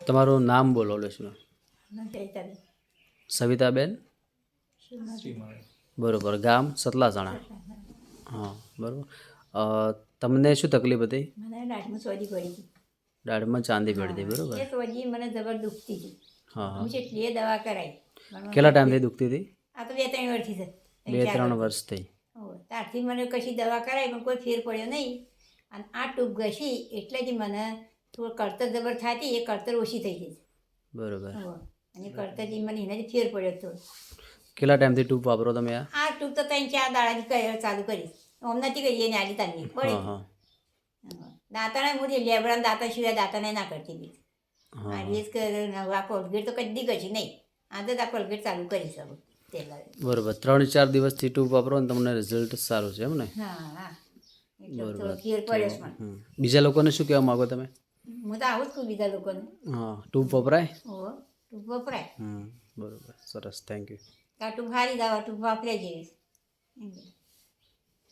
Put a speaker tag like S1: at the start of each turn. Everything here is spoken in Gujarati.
S1: તમારું નામ બોલો લેશું.
S2: જયતાબેન
S1: સવિતાબેન. બરોબર. ગામ સતલાસણા. હા બરોબર. તમને શું તકલીફ હતી?
S2: મને દાઢમાં સોજી પડી હતી.
S1: દાઢમાં ચાંદી પડી હતી. બરોબર.
S2: એ સોજી મને જબર દુખતી હતી.
S1: હા હા.
S2: હું જેટલી દવા કરાવી.
S1: કેટલા ટાઈમથી દુખતી હતી?
S2: આ તો 2-3 વર્ષથી છે.
S1: 2-3 વર્ષથી.
S2: ત્યારથી મને કશી દવા કરાવી પણ કોઈ ફેર પડ્યો નહીં. અને આ ટૂંક ઘસી એટલે જ મને થોડું કળતર જબર થતી, એ કળતર ઓછી થઈ ગઈ.
S1: બરોબર.
S2: અને કળતરથી મને એનાથી ફેર પડ્યો થોડો.
S1: કેટલા ટાઈમથી ટ્યુબ વાપરો તમે?
S2: આ ટૂંક તો 3-4 દાડાથી ચાલુ કરી. હમણાંથી કહીએ ને આલી તાની પડી. દાંતાને મોટી લેબડા દાંતા સિવાય દાંતાને ના કરતી બી. આ રીસ આ કોલગેટ તો કદી ગઈ નહીં. આ તો આ કોલગેટ ચાલુ કરી શકું.
S1: બરોબર. 3-4 દિવસથી ટ્યુબ વાપરો ને તમને રિઝલ્ટ સારું છે એમ ને?
S2: હા હા. બરોબર. ફેર પડ્યો છે મને.
S1: બીજા લોકોને શું કહેવા માંગો તમે?
S2: હું તો આવું જ કહું બીજા લોકોને.
S1: હા. ટ્યુબ વપરાય?
S2: ટૂંક વપરાય.
S1: બરોબર. સરસ. Thank you.
S2: આ ટૂંક સારી દવા ટૂંક વાપરે જેવી.